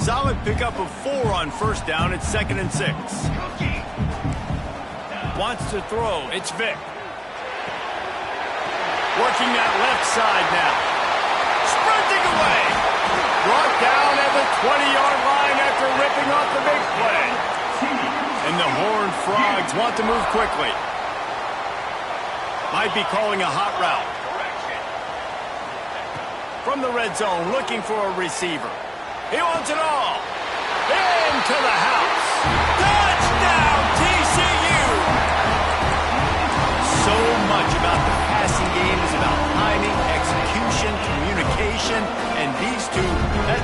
Solid pickup of 4 on first down. It's 2nd and 6. Wants to throw. It's Vick. Working that left side now. Sprinting away. Brought down at the 20-yard line after ripping off the big play. And the Horned Frogs want to move quickly. Might be calling a hot route. From the red zone, looking for a receiver. He wants it all. Into the house. Touchdown, TCU! So much about the passing game is about timing, execution, communication, and these two,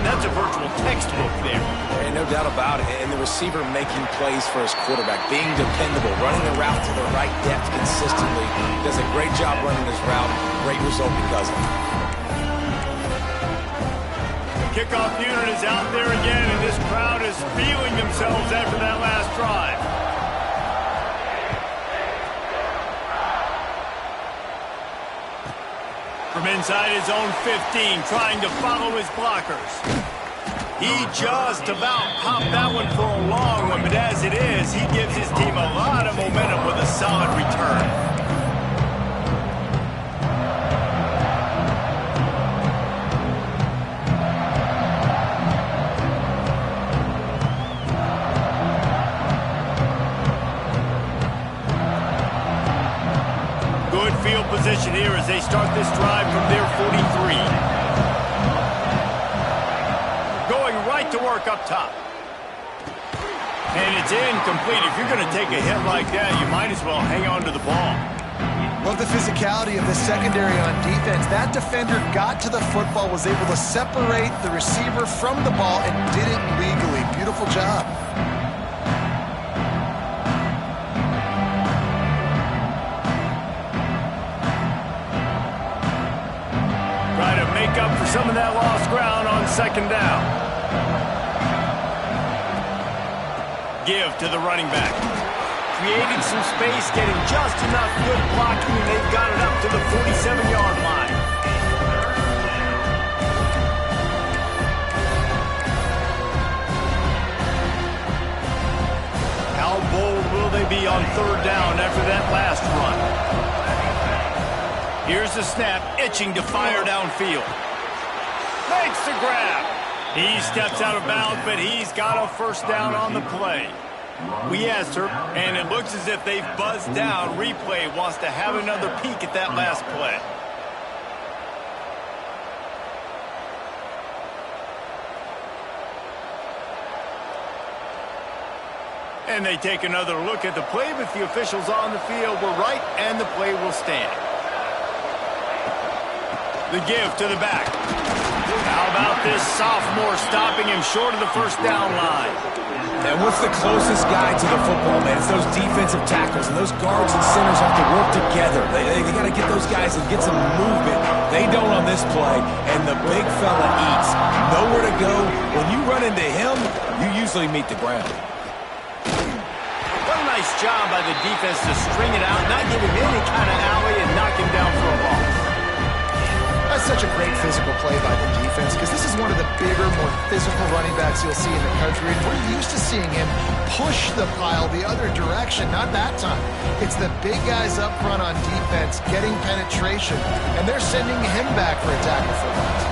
that's a virtual textbook there. And no doubt about it. And the receiver making plays for his quarterback, being dependable, running the route to the right depth consistently. Does a great job running his route. Great result because of it. Kickoff unit is out there again, and this crowd is feeling themselves after that last drive. From inside his own 15, trying to follow his blockers. He just about popped that one for a long one, but as it is, he gives his team a lot of momentum with a solid return. Field position here as they start this drive from their 43. Going right to work up top. And it's incomplete. If you're going to take a hit like that, you might as well hang on to the ball. Love the physicality of the secondary on defense. That defender got to the football, was able to separate the receiver from the ball, and did it legally. Beautiful job. Up for some of that lost ground on 2nd down. Give to the running back. Creating some space, getting just enough good blocking, and they've got it up to the 47-yard line. How bold will they be on 3rd down after that last run? Here's the snap, itching to fire downfield. Makes the grab. He steps out of bounds, but he's got a first down on the play. We asked her, and it looks as if they've buzzed down. Replay wants to have another peek at that last play. And they take another look at the play, but the officials on the field were right, and the play will stand. The give to the back. How about this sophomore stopping him short of the first down line? And what's the closest guy to the football, man? It's those defensive tackles, and those guards and centers have to work together. They got to get those guys and get some movement. They don't on this play, and the big fella eats. Nowhere to go. When you run into him, you usually meet the ground. What a nice job by the defense to string it out, not give him any kind of alley, and knock him down for a loss. That's such a great physical play by the defense, because this is one of the bigger, more physical running backs you'll see in the country, and we're used to seeing him push the pile the other direction. Not that time. It's the big guys up front on defense getting penetration, and they're sending him back for a tackle for loss.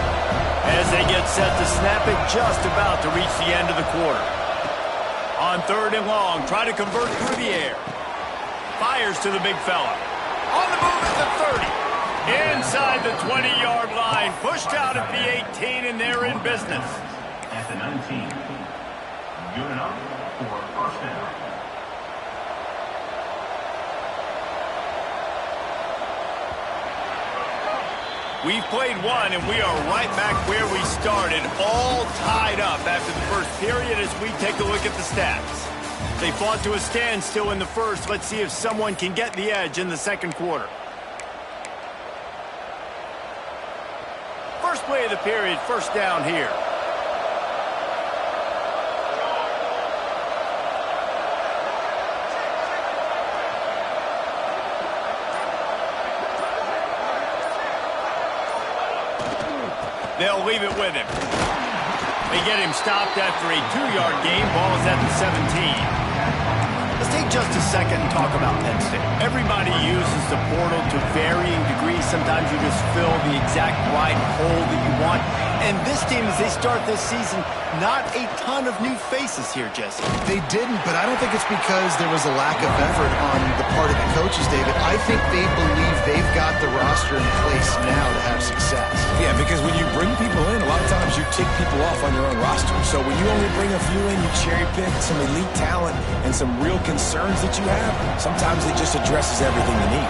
As they get set to snap it, just about to reach the end of the quarter. On 3rd and long, try to convert through the air. Fires to the big fella. On the move at the 30. Inside the 20-yard line, pushed out at the 18, and they're in business. At the 19, good enough for first down. We've played one, and we are right back where we started, all tied up after the first period as we take a look at the stats. They fought to a standstill in the first. Let's see if someone can get the edge in the second quarter. First play of the period, first down here. They'll leave it with him. They get him stopped after a 2-yard gain. Ball is at the 17. Let's take just a second and talk about Penn State. Everybody uses the portal to varying degrees. Sometimes you just fill the exact right hole that you want. And this team, as they start this season, not a ton of new faces here, Jesse. They didn't, but I don't think it's because there was a lack of effort on the part of the coaches, David. I think they believe they've got the roster in place now to have success. Yeah, because when you bring people in, a lot of times you tick people off on your own roster. So when you only bring a few in, you cherry pick some elite talent and some real concerns that you have, sometimes it just addresses everything you need.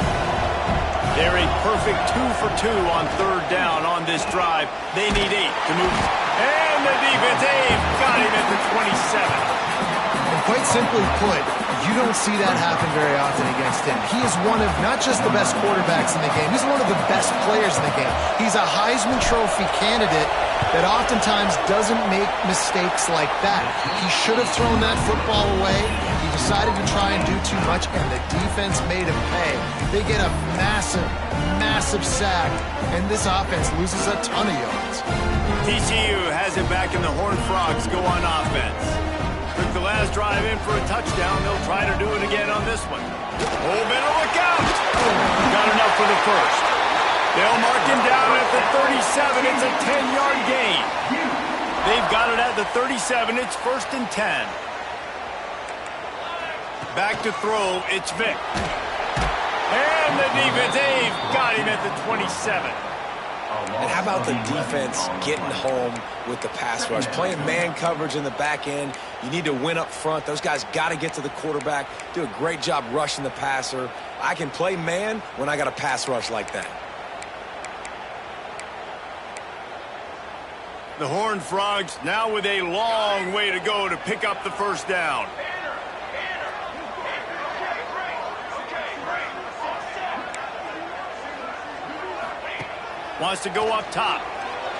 They're a perfect 2 for 2 on 3rd down on this drive. They need 8 to move. And the defense, Dave, got him at the 27. And quite simply put, you don't see that happen very often against him. He is one of not just the best quarterbacks in the game, he's one of the best players in the game. He's a Heisman Trophy candidate that oftentimes doesn't make mistakes like that. He should have thrown that football away. He decided to try and do too much, and the defense made him pay. They get a massive, massive sack, and this offense loses a ton of yards. TCU has it back, and the Horned Frogs go on offense. Took the last drive in for a touchdown. They'll try to do it again on this one. Oh, better look out! Got enough for the first. They'll mark him down at the 37. It's a 10-yard gain. They've got it at the 37. It's 1st and 10. Back to throw. It's Vic. And the defense, Dave, got him at the 27. And how about the defense getting home with the pass rush? Playing man coverage in the back end. You need to win up front. Those guys got to get to the quarterback. Do a great job rushing the passer. I can play man when I got a pass rush like that. The Horned Frogs now with a long way to go to pick up the first down. Wants to go up top.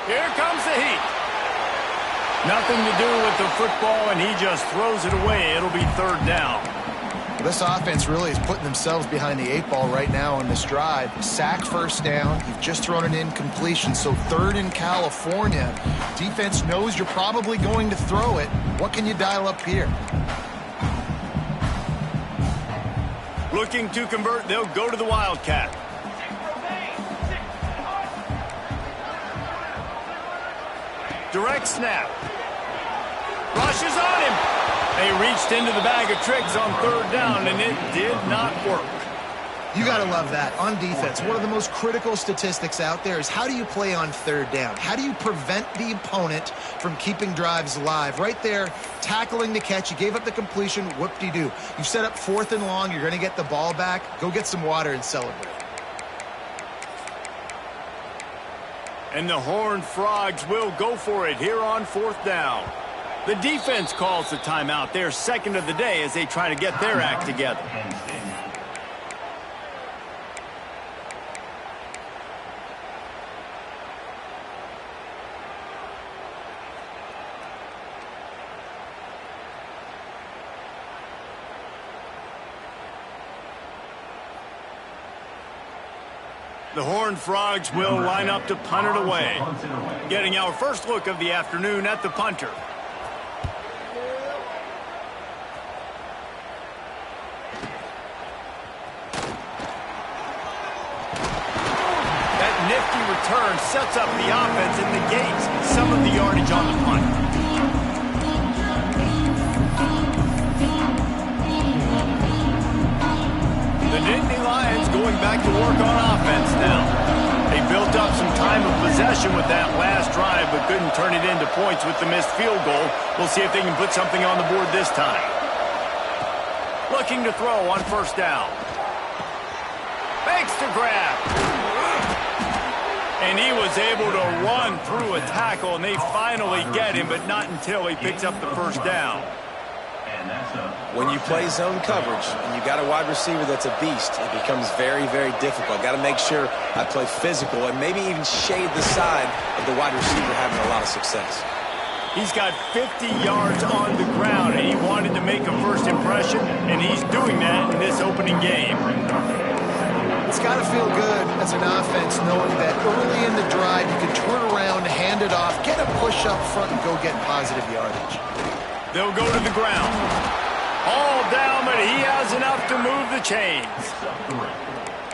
Here comes the heat. Nothing to do with the football, and he just throws it away. It'll be 3rd down. This offense really is putting themselves behind the 8 ball right now on this drive. Sack, 1st down. You've just thrown an incompletion, so 3rd in California. Defense knows you're probably going to throw it. What can you dial up here? Looking to convert, they'll go to the Wildcat. Direct snap. Rushes on him. They reached into the bag of tricks on 3rd down, and it did not work. You got to love that. On defense, one of the most critical statistics out there is how do you play on 3rd down? How do you prevent the opponent from keeping drives alive? Right there, tackling the catch. You gave up the completion. Whoop-de-doo. You set up 4th and long. You're going to get the ball back. Go get some water and celebrate. And the Horned Frogs will go for it here on 4th down. The defense calls the timeout. Their 2nd of the day as they try to get their act together. The Horned Frogs will line up to punt it away. Getting our first look of the afternoon at the punter. That nifty return sets up the offense and negates some of the yardage on the punt. The Nittany Lions going back to work on offense now. They built up some time of possession with that last drive, but couldn't turn it into points with the missed field goal. We'll see if they can put something on the board this time. Looking to throw on 1st down. Fakes to grab. And he was able to run through a tackle, and they finally get him, but not until he picks up the 1st down. When you play zone coverage and you got a wide receiver that's a beast, it becomes very, very difficult. Got to make sure I play physical and maybe even shade the side of the wide receiver having a lot of success. He's got 50 yards on the ground, and he wanted to make a first impression, and he's doing that in this opening game. It's got to feel good as an offense knowing that early in the drive you can turn around, hand it off, get a push up front, and go get positive yardage. They'll go to the ground. All down, but he has enough to move the chains.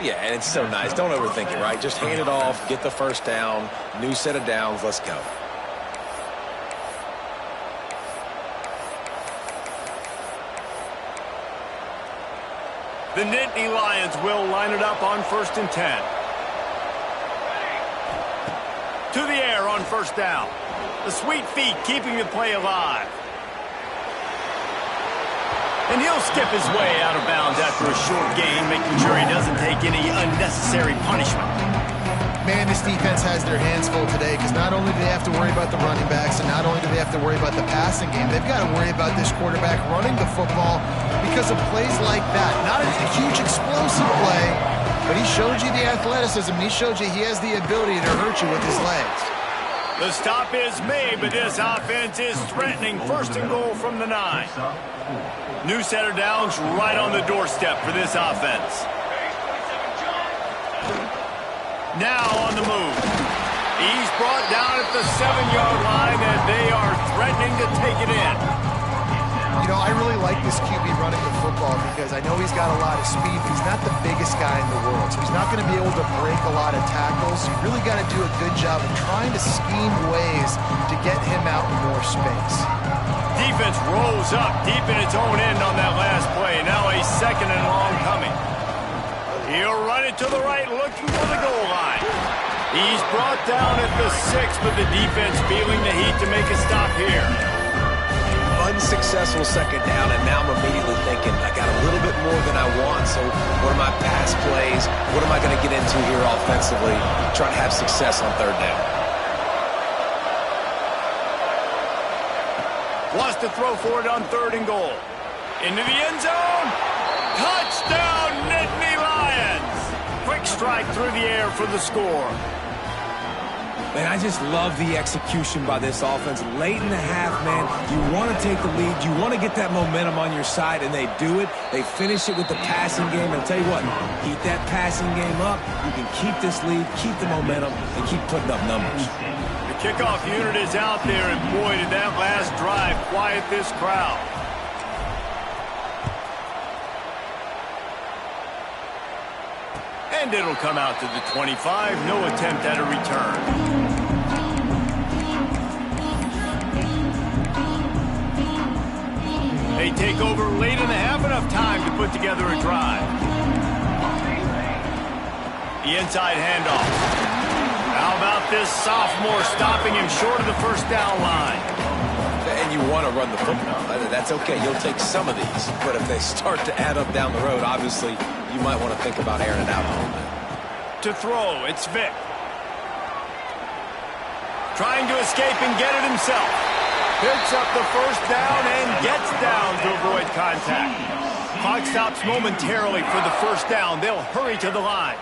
Yeah, and it's so nice. Don't overthink it, right? Just hand it off, get the first down, new set of downs, let's go. The Nittany Lions will line it up on 1st and 10. To the air on 1st down. The sweet feet keeping the play alive. And he'll skip his way out of bounds after a short gain, making sure he doesn't take any unnecessary punishment. Man, this defense has their hands full today because not only do they have to worry about the running backs and not only do they have to worry about the passing game, they've got to worry about this quarterback running the football because of plays like that. Not a huge explosive play, but he showed you the athleticism. He showed you he has the ability to hurt you with his legs. The stop is made, but this offense is threatening 1st and goal from the 9. New set of downs right on the doorstep for this offense. Now on the move. He's brought down at the 7-yard line, and they are threatening to take it in. You know, I really like this QB running the football because I know he's got a lot of speed, but he's not the biggest guy in the world. So he's not going to be able to break a lot of tackles. You really got to do a good job of trying to scheme ways to get him out in more space. Defense rolls up deep in its own end on that last play. Now a 2nd and long coming. He'll run it to the right, looking for the goal line. He's brought down at the 6, but the defense feeling the heat to make a stop here. Unsuccessful 2nd down, and now I'm immediately thinking, I got a little bit more than I want, so what are my pass plays? What am I going to get into here offensively? Try to have success on 3rd down. Wants to throw for it on 3rd and goal. Into the end zone. Touchdown, Nittany Lions. Quick strike through the air for the score. Man, I just love the execution by this offense. Late in the half, man, you want to take the lead. You want to get that momentum on your side, and they do it. They finish it with the passing game. And I'll tell you what, keep that passing game up. You can keep this lead, keep the momentum, and keep putting up numbers. The kickoff unit is out there, and boy, did that last drive quiet this crowd. And it'll come out to the 25. No attempt at a return. They take over late in the half, enough time to put together a drive. The inside handoff. How about this sophomore stopping him short of the 1st down line? And you want to run the football. That's okay. You'll take some of these. But if they start to add up down the road, obviously, you might want to think about airing it out a little bit. To throw, it's Vick. Trying to escape and get it himself. Picks up the 1st down and gets down to avoid contact. Clock stops momentarily for the 1st down. They'll hurry to the line.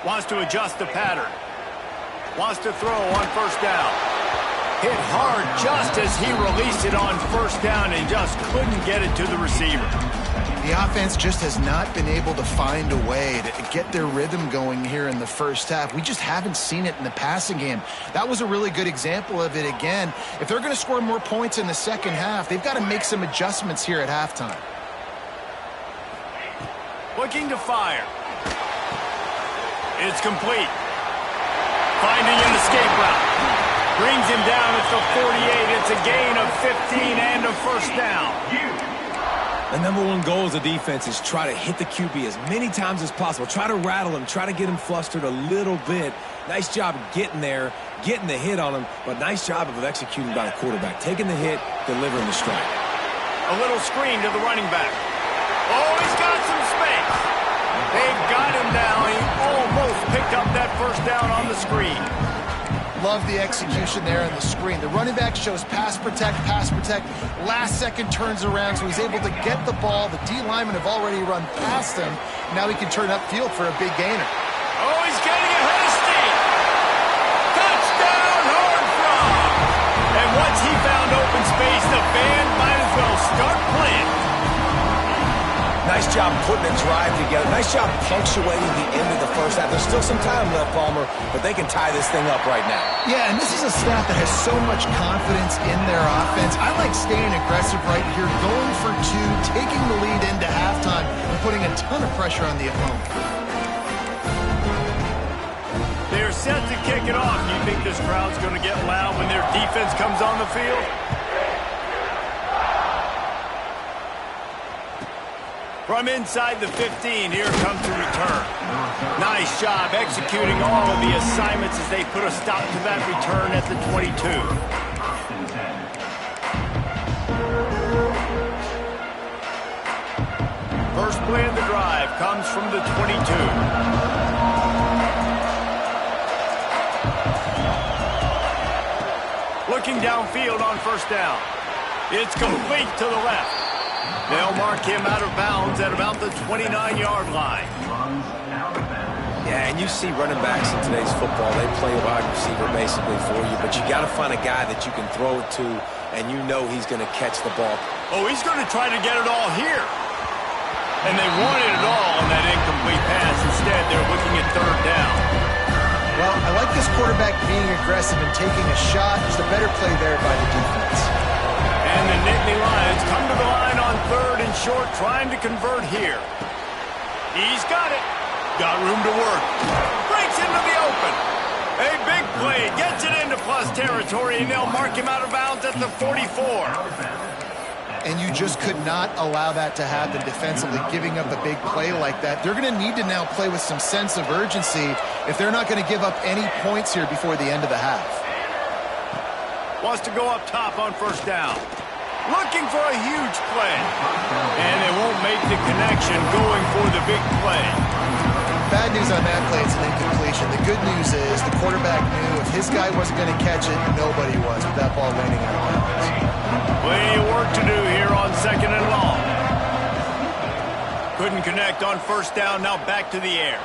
Wants to adjust the pattern. Wants to throw on 1st down. Hit hard just as he released it on 1st down and just couldn't get it to the receiver. The offense just has not been able to find a way to get their rhythm going here in the 1st half. We just haven't seen it in the passing game. That was a really good example of it again. If they're going to score more points in the 2nd half, they've got to make some adjustments here at halftime. Looking to fire. It's complete. Finding an escape route. Brings him down at the 48. It's a gain of 15 and a 1st down. The number one goal as a defense is try to hit the QB as many times as possible. Try to rattle him. Try to get him flustered a little bit. Nice job getting there, getting the hit on him, but nice job of executing by the quarterback. Taking the hit, delivering the strike. A little screen to the running back. Oh, he's got some space. They've got him down. He almost picked up that 1st down on the screen. Love the execution there on the screen. The running back shows pass protect, last second turns around, so he's able to get the ball. The D linemen have already run past him. Now he can turn upfield for a big gainer. Oh, he's getting ahead of steam. Touchdown, Horned Frog. And once he found open space, the band might as well start playing. Nice job putting a drive together. Nice job punctuating the end of the first half. There's still some time left, Palmer, but they can tie this thing up right now. Yeah, and this is a staff that has so much confidence in their offense. I like staying aggressive right here, going for two, taking the lead into halftime, and putting a ton of pressure on the opponent. They're set to kick it off. Do you think this crowd's going to get loud when their defense comes on the field? From inside the 15, here comes the return. Nice job executing all of the assignments as they put a stop to that return at the 22. First play of the drive comes from the 22. Looking downfield on first down. It's complete to the left. They'll mark him out of bounds at about the 29-yard line. Yeah, and you see running backs in today's football, they play wide receiver basically for you, but you got to find a guy that you can throw it to, and you know he's going to catch the ball. Oh, he's going to try to get it all here. And they wanted it all on that incomplete pass. Instead, they're looking at third down. Well, I like this quarterback being aggressive and taking a shot. Just a better play there by the defense. And the Nittany Lions come to the line on third and short, trying to convert here. He's got it. Got room to work. Breaks into the open. A big play. Gets it into plus territory, and they'll mark him out of bounds at the 44. And you just could not allow that to happen defensively, giving up a big play like that. They're going to need to now play with some sense of urgency if they're not going to give up any points here before the end of the half. Wants to go up top on first down. Looking for a huge play. And they won't make the connection going for the big play. Bad news on that play, it's an incompletion. The good news is the quarterback knew if his guy wasn't going to catch it, nobody was with that ball landing out of bounds. Plenty of work to do here on second and long. Couldn't connect on first down, now back to the air.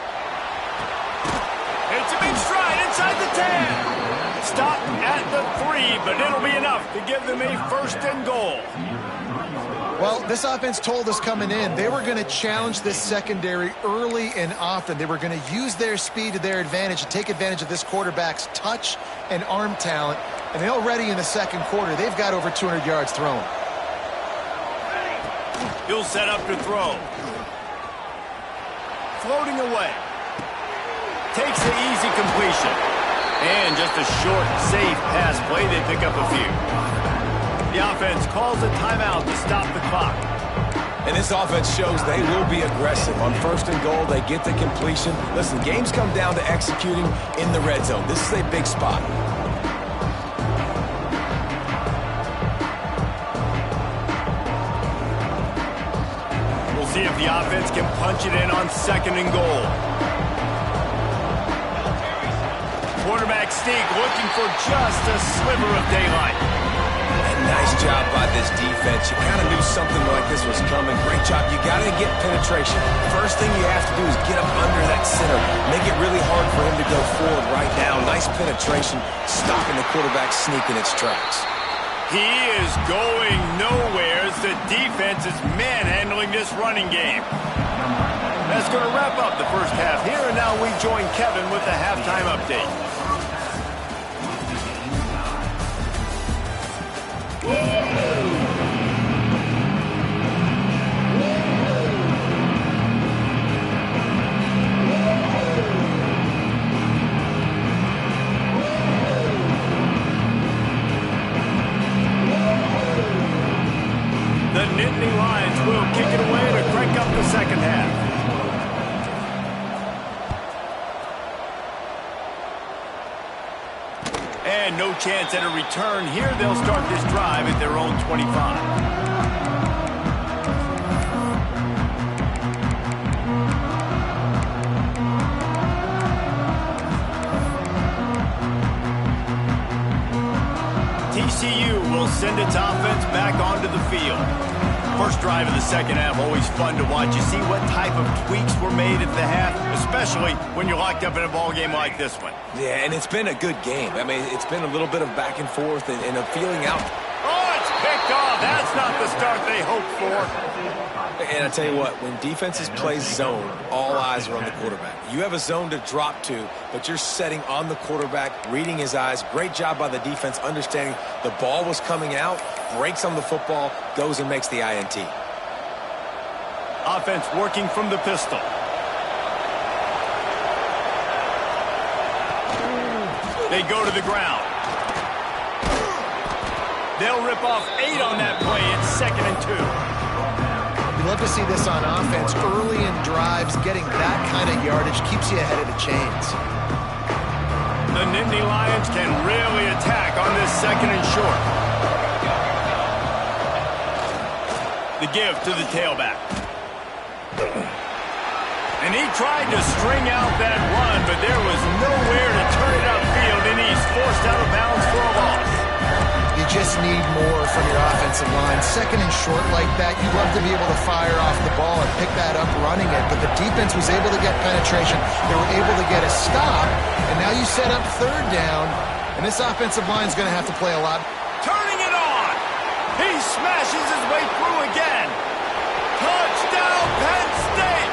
It's a big stride inside the 10. Stop at the 3, but it'll be enough to give them a first and goal. Well, this offense told us coming in they were going to challenge this secondary early and often. They were going to use their speed to their advantage and take advantage of this quarterback's touch and arm talent. And already in the second quarter, they've got over 200 yards thrown. He'll set up to throw. Floating away. Takes the easy completion. And just a short, safe pass play. They pick up a few. The offense calls a timeout to stop the clock. And this offense shows they will be aggressive. On first and goal, they get the completion. Listen, games come down to executing in the red zone. This is a big spot. We'll see if the offense can punch it in on second and goal. Quarterback sneak looking for just a sliver of daylight. And nice job by this defense. You kind of knew something like this was coming. Great job. You got to get penetration. First thing you have to do is get up under that center. Make it really hard for him to go forward right now. Nice penetration, stopping the quarterback sneak in its tracks. He is going nowhere as the defense is manhandling this running game. That's going to wrap up the first half here, and now we join Kevin with the halftime update. The Nittany Lions will kick it away to crank up the second half. And no chance at a return here. They'll start this drive at their own 25. TCU will send its offense back onto the field. First drive of the second half, always fun to watch. You see what type of tweaks were made at the half, especially when you're locked up in a ball game like this one. Yeah, and it's been a good game. I mean, it's been a little bit of back and forth and a feeling out. Oh, it's picked picked off. That's not the start they hoped for. And I tell you what, when defenses play zone, all eyes are on the quarterback. You have a zone to drop to, but you're setting on the quarterback, reading his eyes. Great job by the defense, understanding the ball was coming out, breaks on the football, goes and makes the INT. Offense working from the pistol. They go to the ground. They'll rip off 8 on that play. It's 2nd and 2. You love to see this on offense. Early in drives, getting that kind of yardage keeps you ahead of the chains. The Nittany Lions can really attack on this 2nd and short. The give to the tailback. And he tried to string out that run, but there was nowhere to turn it upfield, and he's forced out of bounds for a loss. You just need more from your offensive line. 2nd and short like that, you'd love to be able to fire off the ball and pick that up running it, but the defense was able to get penetration. They were able to get a stop, and now you set up 3rd down, and this offensive line is going to have to play a lot. Turning it on. He smashes his way through again. Touchdown, Penn State.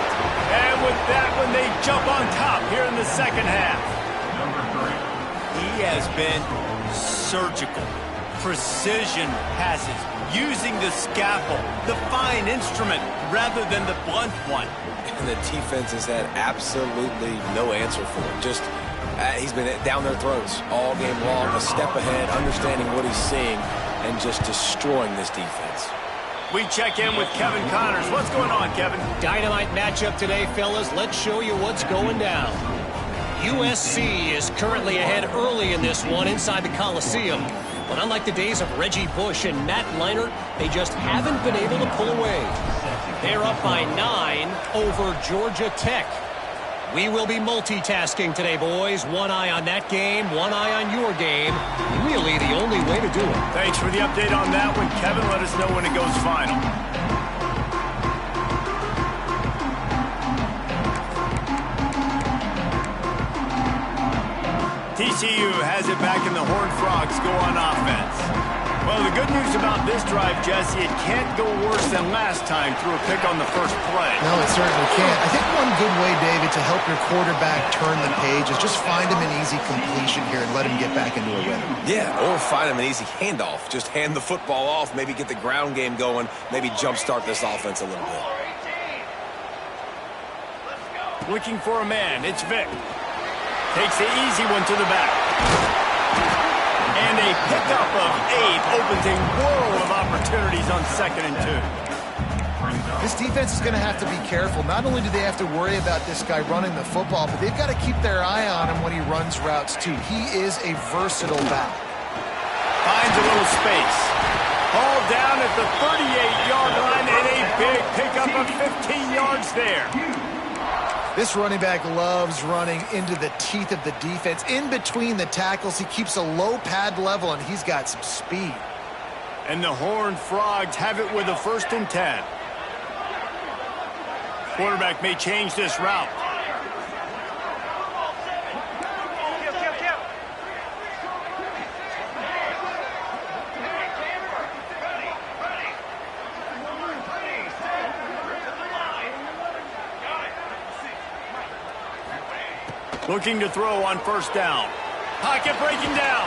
And with that one, they jump on top here in the 2nd half. He has been surgical. Precision passes, using the scalpel, the fine instrument, rather than the blunt one. And the defense has had absolutely no answer for him. Just, he's been down their throats all game long, a step ahead, understanding what he's seeing, and just destroying this defense. We check in with Kevin Connors. What's going on, Kevin? Dynamite matchup today, fellas. Let's show you what's going down. USC is currently ahead early in this one inside the Coliseum. But unlike the days of Reggie Bush and Matt Leinart, they just haven't been able to pull away. They're up by 9 over Georgia Tech. We will be multitasking today, boys. One eye on that game, one eye on your game. Really the only way to do it. Thanks for the update on that one, Kevin. Let us know when it goes final. TCU has it back and the Horned Frogs go on offense. Well, the good news about this drive, Jesse, it can't go worse than last time through a pick on the first play. No, it certainly can't. I think one good way, David, to help your quarterback turn the page is just find him an easy completion here and let him get back into a rhythm. Yeah, or find him an easy handoff. Just hand the football off, maybe get the ground game going, maybe jumpstart this offense a little bit. Looking for a man, it's Vic. Takes the easy one to the back. And a pickup of 8 opens a world of opportunities on 2nd and 2. This defense is going to have to be careful. Not only do they have to worry about this guy running the football, but they've got to keep their eye on him when he runs routes too. He is a versatile back. Finds a little space. All down at the 38-yard line and a big pickup of 15 yards there. This running back loves running into the teeth of the defense. In between the tackles, he keeps a low pad level, and he's got some speed. And the Horned Frogs have it with a 1st and 10. Quarterback may change this route. Looking to throw on 1st down. Pocket breaking down.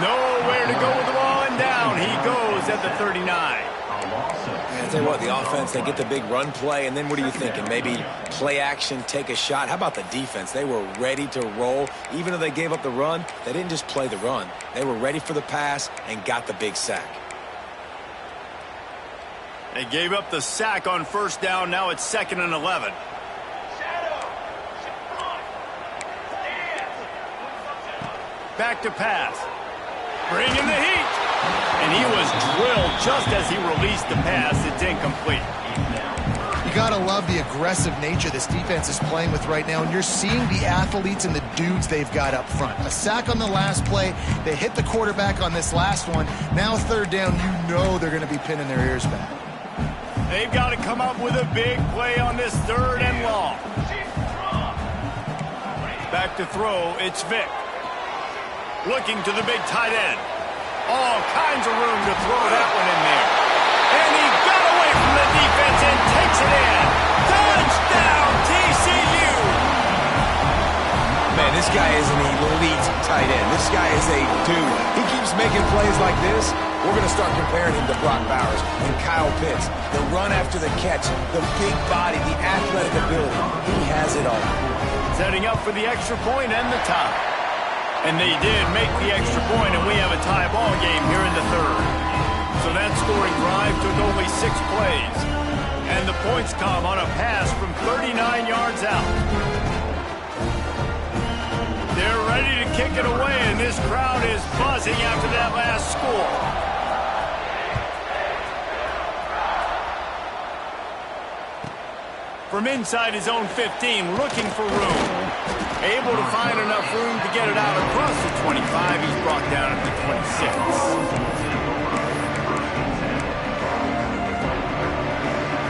Nowhere to go with the ball, and down he goes at the 39. I tell you what, the offense, they get the big run play, and then what are you thinking? Maybe play action, take a shot. How about the defense? They were ready to roll. Even though they gave up the run, they didn't just play the run. They were ready for the pass and got the big sack. They gave up the sack on 1st down. Now it's 2nd and 11. Back to pass. Bringing the heat. And he was drilled just as he released the pass. It's incomplete. You got to love the aggressive nature this defense is playing with right now, and you're seeing the athletes and the dudes they've got up front. A sack on the last play. They hit the quarterback on this last one. Now 3rd down, you know they're going to be pinning their ears back. They've got to come up with a big play on this 3rd and long. Back to throw, it's Vic. Looking to the big tight end. All kinds of room to throw that. it in. Touchdown, TCU! Man, this guy is an elite tight end. This guy is a dude. He keeps making plays like this. We're going to start comparing him to Brock Bowers and Kyle Pitts. The run after the catch, the big body, the athletic ability. He has it all. Setting up for the extra point and the tie. And they did make the extra point, and we have a tie ball game here in the third. So that scoring drive took only 6 plays. And the points come on a pass from 39 yards out. They're ready to kick it away, and this crowd is buzzing after that last score. From inside his own 15, looking for room. Able to find enough room to get it out across the 25. He's brought down at the 26.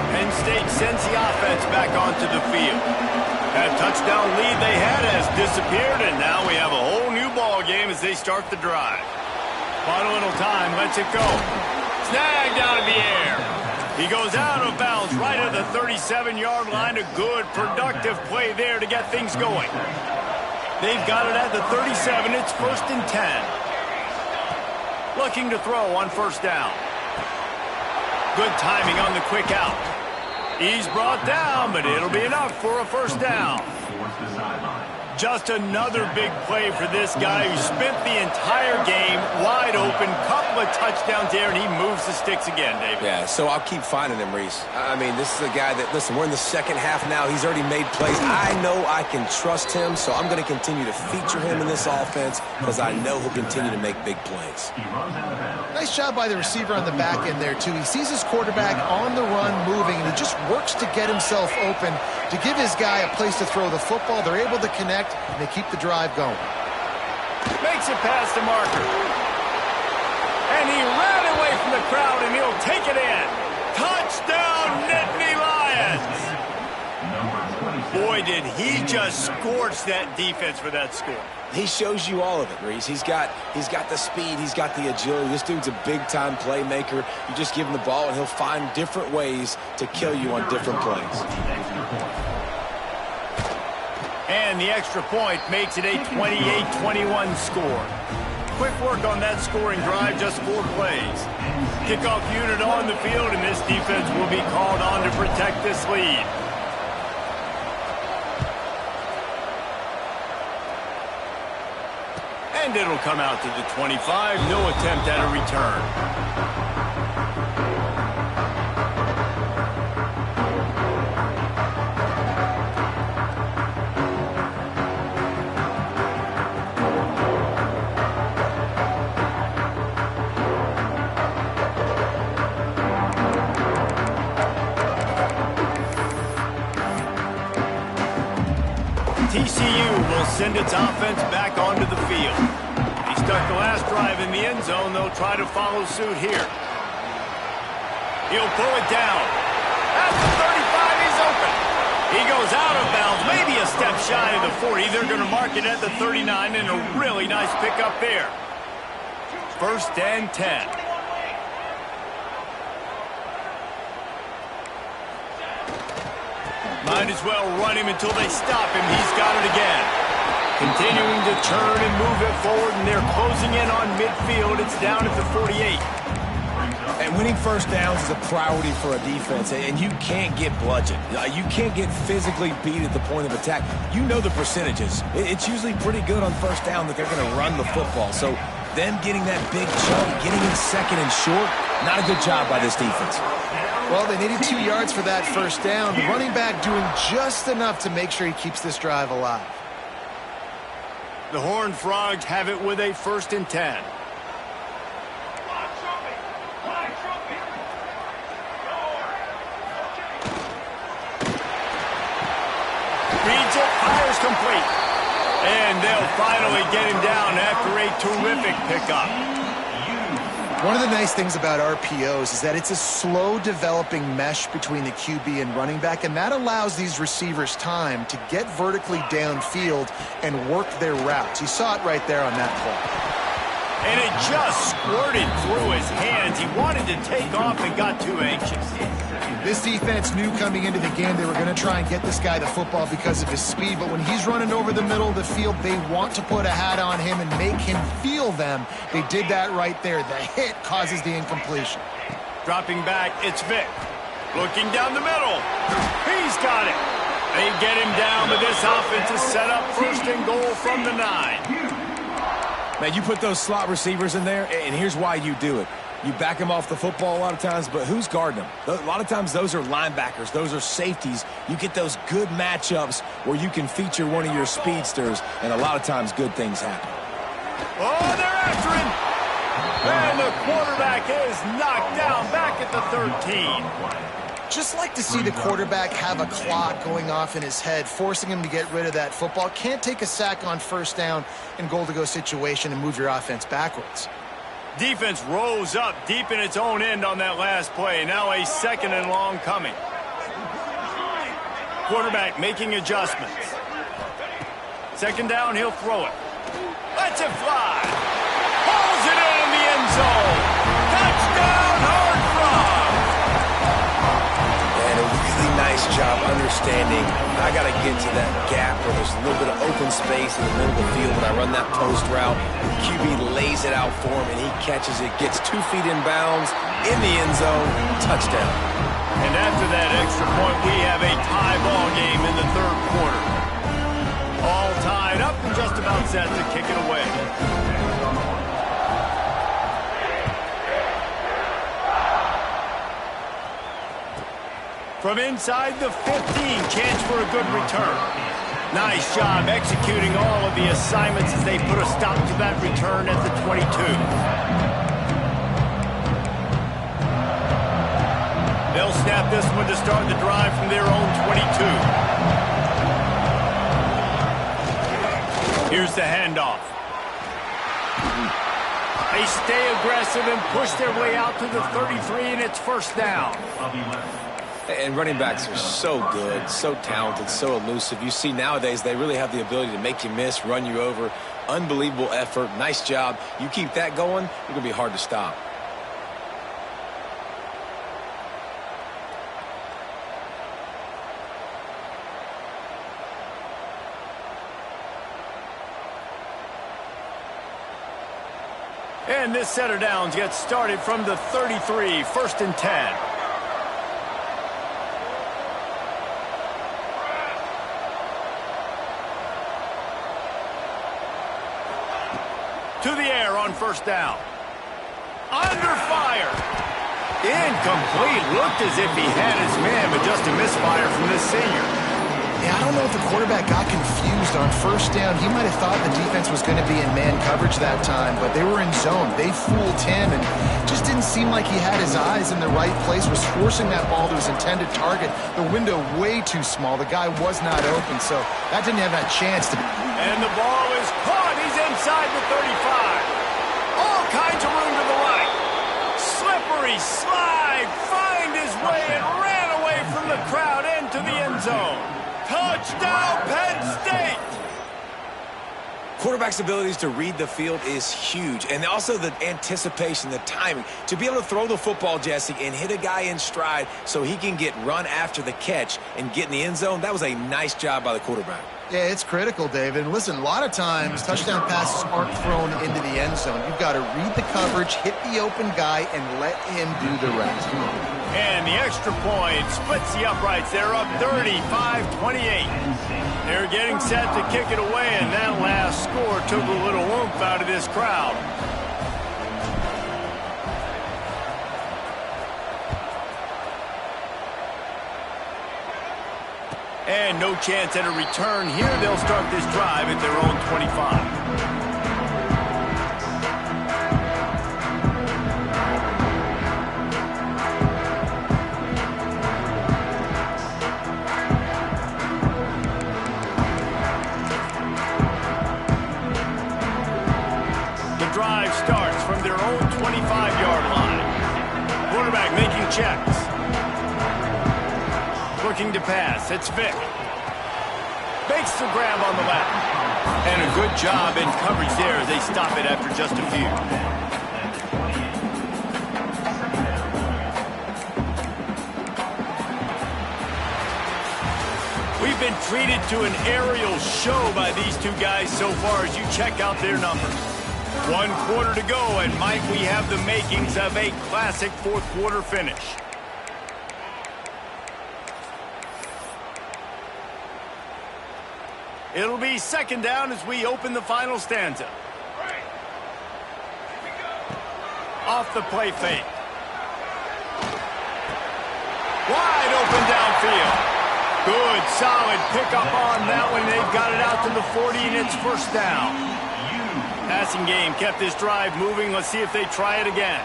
Penn State sends the offense back onto the field. That touchdown lead they had has disappeared, and now we have a whole new ball game as they start the drive. Final little time, lets it go. Snagged out of the air. He goes out of bounds right at the 37-yard line. A good, productive play there to get things going. They've got it at the 37. It's 1st and 10. Looking to throw on 1st down. Good timing on the quick out. He's brought down, but it'll be enough for a 1st down. Just another big play for this guy who spent the entire game wide open. Couple of touchdowns there, and he moves the sticks again, David. Yeah, so I'll keep finding him, Reese. I mean, this is a guy that, listen, we're in the second half now. He's already made plays. I know I can trust him, so I'm going to continue to feature him in this offense because I know he'll continue to make big plays. Nice job by the receiver on the back end there, too. He sees his quarterback on the run moving, and he just works to get himself open to give his guy a place to throw the football. They're able to connect, and they keep the drive going. Makes it past the marker. And he ran away from the crowd, and he'll take it in. Touchdown, Nittany Lions! Boy, did he just scorch that defense for that score. He shows you all of it, Reese. He's got the speed. He's got the agility. This dude's a big-time playmaker. You just give him the ball, and he'll find different ways to kill you on different plays. And the extra point makes it a 28-21 score. Quick work on that scoring drive, just 4 plays. Kickoff unit on the field, and this defense will be called on to protect this lead. And it'll come out to the 25. No attempt at a return. TCU will send its offense back onto the field. He stuck the last drive in the end zone. They'll try to follow suit here. He'll pull it down. At the 35, he's open. He goes out of bounds, maybe a step shy of the 40. They're going to mark it at the 39, and a really nice pickup there. 1st and 10. Might as well run him until they stop him. He's got it again. Continuing to turn and move it forward, and they're closing in on midfield. It's down at the 48. And winning 1st downs is a priority for a defense, and you can't get bludgeoned. You can't get physically beat at the point of attack. You know the percentages. It's usually pretty good on 1st down that they're going to run the football. So them getting that big chunk, getting in 2nd and short, not a good job by this defense. Well, they needed 2 yards for that 1st down. The running back doing just enough to make sure he keeps this drive alive. The Horned Frogs have it with a 1st and 10. Reads it, fires complete. And they'll finally get him down after a terrific pickup. One of the nice things about RPOs is that it's a slow developing mesh between the QB and running back, and that allows these receivers time to get vertically downfield and work their routes. You saw it right there on that play. And it just squirted through his hands. He wanted wanted to take off and got too anxious. This defense knew coming into the game they were going to try and get this guy the football because of his speed, but when he's running over the middle of the field, they want to put a hat on him and make him feel them. They did that right there. The hit causes the incompletion. Dropping back, it's Vick. Looking down the middle. He's got it. They get him down, but this offense is set up 1st and goal from the 9. Man, you put those slot receivers in there, and here's why you do it. You back them off the football a lot of times, but who's guarding them? A lot of times those are linebackers. Those are safeties. You get those good matchups where you can feature one of your speedsters, and a lot of times good things happen. Oh, they're after him. And the quarterback is knocked down back at the 13. Just like to see the quarterback have a clock going off in his head, forcing him to get rid of that football. Can't take a sack on 1st down in goal-to-go situation and move your offense backwards. Defense rose up deep in its own end on that last play. Now a 2nd and long coming. Quarterback making adjustments. 2nd down, he'll throw it. Lets it fly. Pulls it in the end zone. Touchdown, Horned Frogs. And a really nice job understanding I got to get to that gap where there's a little bit of open space in the middle of the field when I run that post route. QB lays it out for him, and he catches it, gets 2 feet in bounds, in the end zone, touchdown. And after that extra point, we have a tie ball game in the 3rd quarter. All tied up and just about set to kick it away. From inside the 15, chance for a good return. Nice job executing all of the assignments as they put a stop to that return at the 22. They'll snap this one to start the drive from their own 22. Here's the handoff. They stay aggressive and push their way out to the 33, and it's 1st down. And running backs are so good, so talented, so elusive. You see nowadays they really have the ability to make you miss, run you over. Unbelievable effort. Nice job. You keep that going, it's going to be hard to stop. And this set of downs gets started from the 33, 1st and 10. To the air on 1st down. Under fire. Incomplete. Looked as if he had his man, but just a misfire from this senior. Yeah, I don't know if the quarterback got confused on 1st down. He might have thought the defense was going to be in man coverage that time, but they were in zone. They fooled him, and just didn't seem like he had his eyes in the right place, was forcing that ball to his intended target. The window way too small. The guy was not open, so that didn't have that chance to be. And the ball is caught. He's inside the 35. All kinds of room to the right. Slippery slide. Find his way and ran away from the crowd into the end zone. Touchdown, Penn State! Quarterback's abilities to read the field is huge, and also the anticipation, the timing. To be able to throw the football, Jesse, and hit a guy in stride so he can get run after the catch and get in the end zone, that was a nice job by the quarterback. Yeah, it's critical, David. And listen, a lot of times touchdown passes aren't thrown into the end zone. You've got to read the coverage, hit the open guy, and let him do the rest. And the extra point splits the uprights. They're up 35-28. They're getting set to kick it away, and that last score took a little oomph out of this crowd. And no chance at a return here. They'll start this drive at their own 25. Drive starts from their own 25-yard line. Quarterback making checks. Looking to pass. It's Vick. Makes the grab on the left. And a good job in coverage there as they stop it after just a few. been treated to an aerial show by these two guys so far as you check out their numbers. 1 quarter to go, and might we have the makings of a classic fourth quarter finish. It'll be second down as we open the final stanza. Off the play fake. Wide open downfield. Good, solid pickup on that one. They've got it out to the 40, and it's first down. Passing game kept this drive moving. Let's see if they try it again.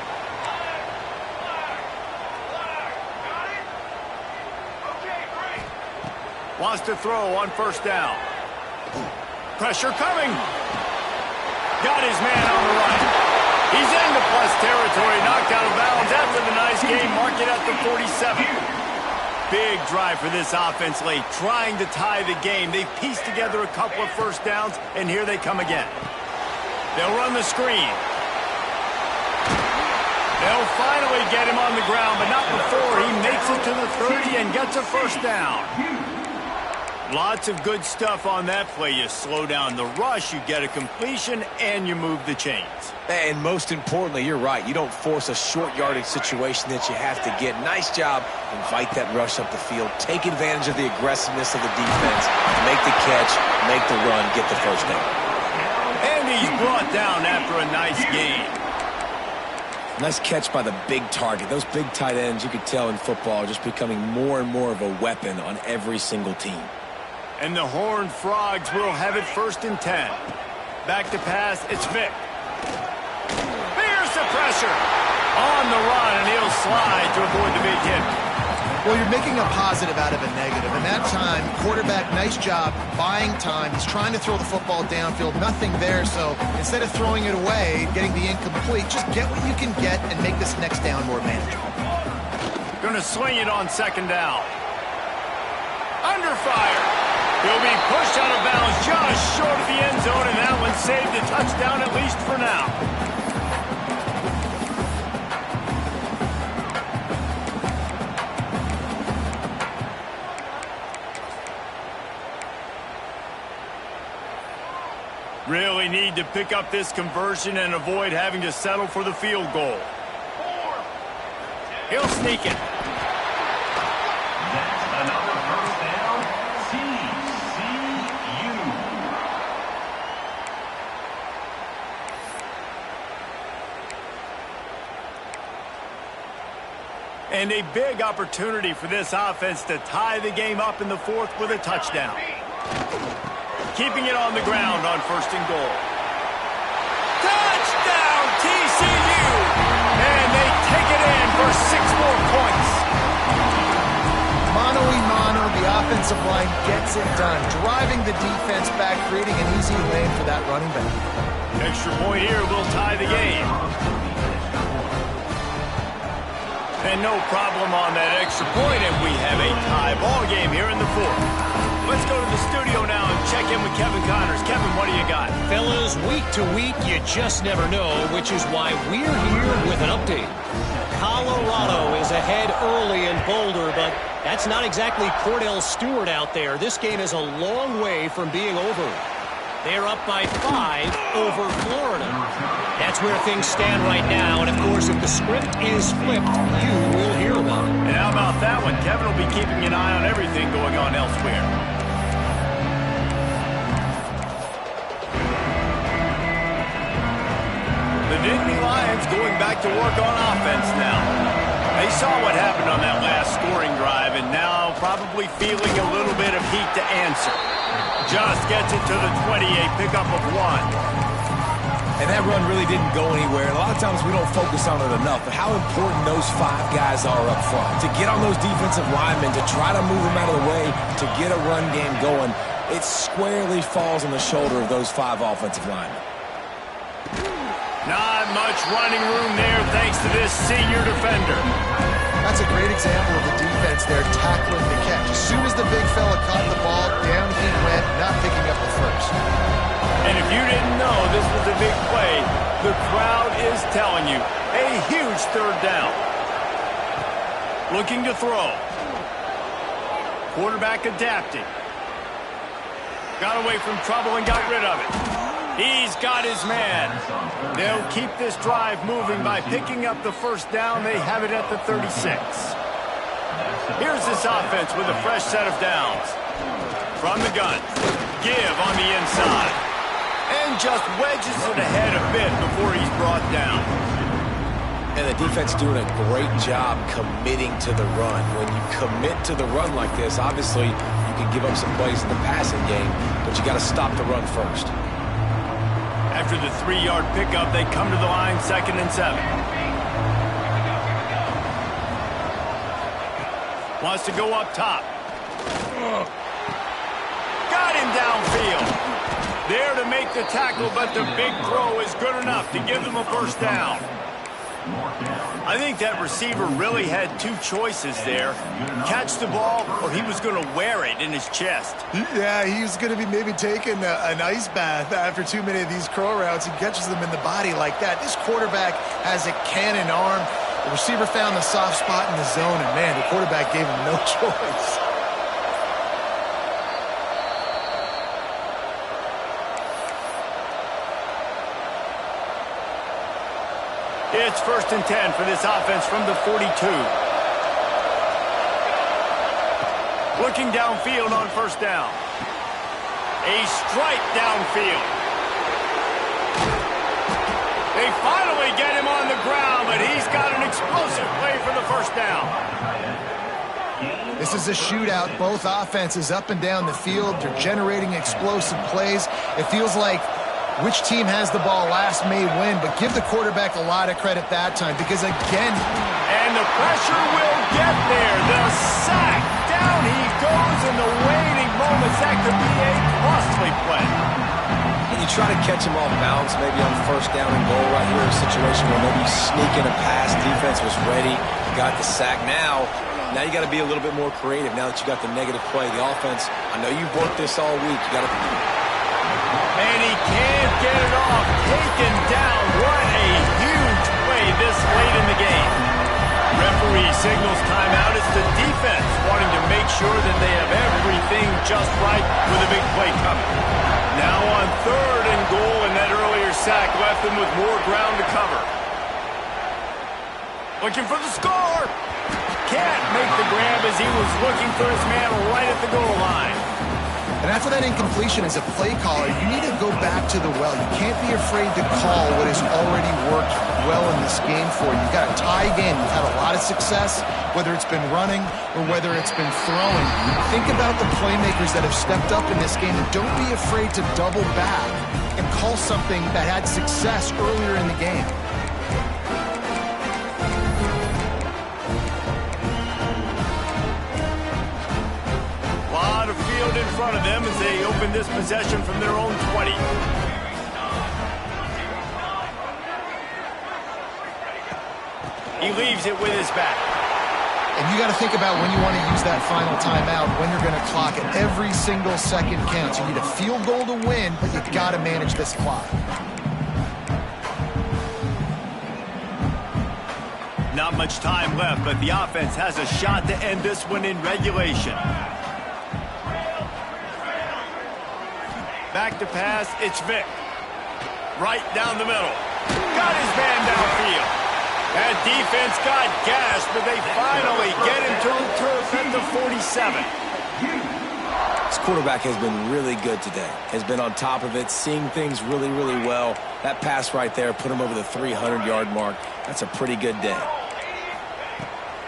Wants to throw on first down. Pressure coming. Got his man on the right. He's into plus territory, knocked out of bounds after the nice game. Mark it at the 47. Big drive for this offense late, trying to tie the game. They've pieced together a couple of first downs, and here they come again. They'll run the screen. They'll finally get him on the ground, but not before he makes it to the 30 and gets a first down. Lots of good stuff on that play. You slow down the rush, you get a completion, and you move the chains. And most importantly, you're right. You don't force a short yardage situation that you have to get. Nice job. Invite that rush up the field. Take advantage of the aggressiveness of the defense. Make the catch, make the run, get the first down. And he's brought down after a nice gain. Nice catch by the big target. Those big tight ends, you could tell in football, are just becoming more and more of a weapon on every single team. And the Horned Frogs will have it first and 10. Back to pass, it's Vick. There's the pressure. On the run, and he'll slide to avoid the big hit. Well, you're making a positive out of a negative. And that time, quarterback, nice job, buying time. He's trying to throw the football downfield. Nothing there, so instead of throwing it away, getting the incomplete, just get what you can get and make this next down more manageable. Gonna swing it on second down. Under fire. He'll be pushed out of bounds just short of the end zone, and that one saved a touchdown at least for now. Really need to pick up this conversion and avoid having to settle for the field goal. He'll sneak it. That's another first down. TCU. And a big opportunity for this offense to tie the game up in the fourth with a touchdown. Keeping it on the ground on first and goal. Touchdown, TCU! And they take it in for 6 more points. Mano-a-mano, the offensive line gets it done. Driving the defense back, creating an easy lane for that running back. Extra point here will tie the game. And no problem on that extra point, and we have a tie ball game here in the fourth. Let's go to the studio now and check in with Kevin Connors. Kevin, what do you got? Fellas, week to week, you just never know, which is why we're here with an update. Colorado is ahead early in Boulder, but that's not exactly Cordell Stewart out there. This game is a long way from being over. They're up by 5 over Florida. That's where things stand right now, and of course, if the script is flipped, you will hear about it. And how about that one? Kevin will be keeping an eye on everything going on elsewhere. The Nittany Lions going back to work on offense now. They saw what happened on that last scoring drive, and now probably feeling a little bit of heat to answer. Just gets it to the 28, pickup of 1. And that run really didn't go anywhere. A lot of times we don't focus on it enough, but how important those 5 guys are up front. To get on those defensive linemen, to try to move them out of the way, to get a run game going, it squarely falls on the shoulder of those 5 offensive linemen. Not much running room there thanks to this senior defender. That's a great example of the defense there tackling the catch. As soon as the big fella caught the ball, down he went, not picking up the first. And if you didn't know this was a big play, the crowd is telling you. A huge third down. Looking to throw. Quarterback adapting. Got away from trouble and got rid of it. He's got his man. They'll keep this drive moving by picking up the first down. They have it at the 36. Here's this offense with a fresh set of downs. From the gun. Give on the inside. And just wedges it ahead a bit before he's brought down. And the defense doing a great job committing to the run. When you commit to the run like this, obviously you can give up some plays in the passing game, but you got to stop the run first. After the 3-yard pickup, they come to the line 2nd and 7. Wants to go up top. Got him downfield. There to make the tackle, but the big throw is good enough to give them a first down. I think that receiver really had two choices there. Catch the ball, or he was going to wear it in his chest. Yeah, he's going to be maybe taking an ice bath after too many of these curl routes. He catches them in the body like that. This quarterback has a cannon arm. The receiver found the soft spot in the zone, and, man, the quarterback gave him no choice. It's 1st and 10 for this offense from the 42. Looking downfield on first down. A strike downfield. They finally get him on the ground, but he's got an explosive play for the first down. This is a shootout. Both offenses up and down the field. They're generating explosive plays. It feels like which team has the ball last may win, but give the quarterback a lot of credit that time because, again... And the pressure will get there. The sack. Down he goes in the waiting moments. That could be a costly play. And you try to catch him off balance, maybe on first down and goal right here, a situation where maybe you sneak in a pass, defense was ready, got the sack. Now you got to be a little bit more creative now that you got the negative play. The offense, I know you've worked this all week. You got to... And he can't get it off. Taken down. What a huge play this late in the game. Referee signals timeout. It's the defense wanting to make sure that they have everything just right with a big play coming. Now on 3rd and goal, and that earlier sack left them with more ground to cover. Looking for the score. Can't make the grab as he was looking for his man right at the goal line. And after that incompletion as a play caller, you need to go back to the well. You can't be afraid to call what has already worked well in this game for you. You've got a tie game. You've had a lot of success, whether it's been running or whether it's been throwing. Think about the playmakers that have stepped up in this game, and don't be afraid to double back and call something that had success earlier in the game. In front of them as they open this possession from their own 20. He leaves it with his back. And you got to think about when you want to use that final timeout, when you're going to clock it. Every single second counts. You need a field goal to win, but you got to manage this clock. Not much time left, but the offense has a shot to end this one in regulation. Back to pass, it's Vick. Right down the middle. Got his man downfield. That defense got gassed, but they finally get him to the turf at the 47. This quarterback has been really good today. Has been on top of it, seeing things really, really well. That pass right there put him over the 300-yard mark. That's a pretty good day.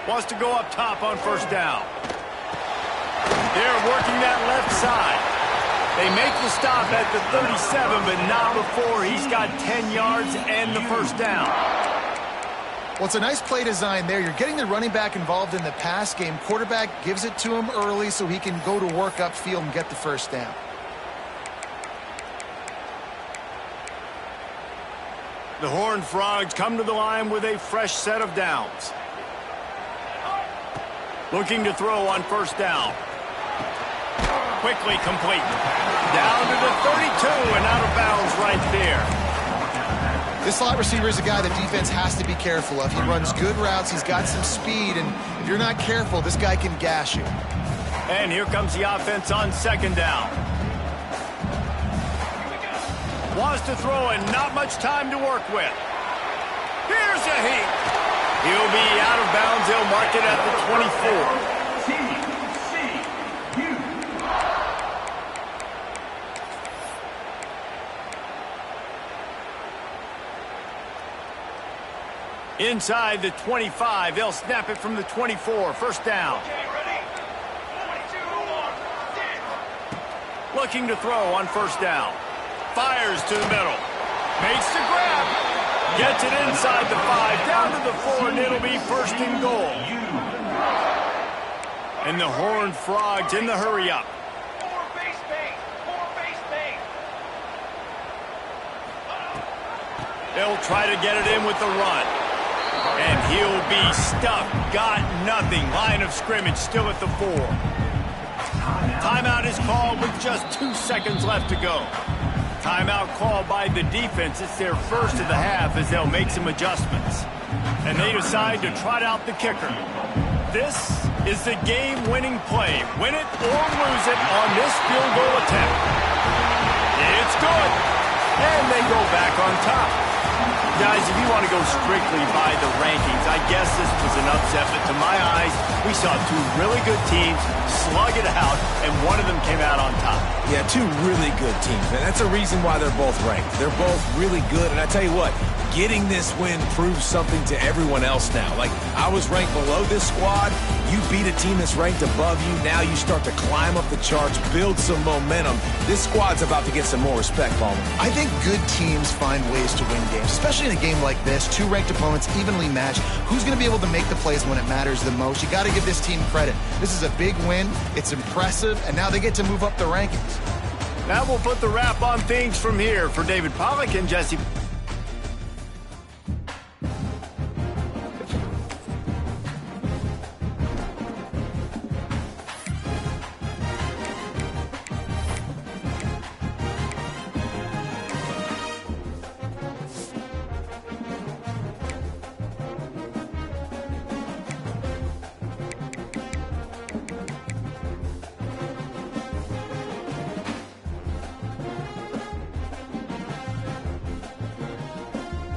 Wants to go up top on first down. They're working that left side. They make the stop at the 37, but not before he's got 10 yards and the first down. Well, it's a nice play design there. You're getting the running back involved in the pass game. Quarterback gives it to him early so he can go to work upfield and get the first down. The Horned Frogs come to the line with a fresh set of downs. Looking to throw on first down. Quickly complete. Down to the 32 and out of bounds right there. This slot receiver is a guy the defense has to be careful of. He runs good routes. He's got some speed, and if you're not careful, this guy can gash you. And here comes the offense on second down. Wants to throw and not much time to work with. Here's a heat. He'll be out of bounds. They'll mark it at the 24. Inside the 25, they'll snap it from the 24. First down. Looking to throw on first down. Fires to the middle. Makes the grab. Gets it inside the 5, down to the 4, and it'll be first and goal. And the Horned Frogs in the hurry-up. They'll try to get it in with the run. And he'll be stuck. Got nothing. Line of scrimmage still at the 4. Timeout is called with just 2 seconds left to go. Timeout called by the defense. It's their first of the half as they'll make some adjustments. And they decide to trot out the kicker. This is the game-winning play. Win it or lose it on this field goal attempt. It's good. And they go back on top. Guys, if you want to go strictly by the rankings, I guess this was an upset, but to my eyes, we saw 2 really good teams slug it out, and one of them came out on top. Yeah, 2 really good teams, and that's a reason why they're both ranked. They're both really good, and I tell you what, getting this win proves something to everyone else now. Like, I was ranked below this squad. You beat a team that's ranked above you. Now you start to climb up the charts, build some momentum. This squad's about to get some more respect, Palmer. I think good teams find ways to win games, especially in a game like this. 2 ranked opponents evenly matched. Who's going to be able to make the plays when it matters the most? You got to give this team credit. This is a big win. It's impressive, and now they get to move up the rankings. Now we'll put the wrap on things from here. For David Pollack and Jesse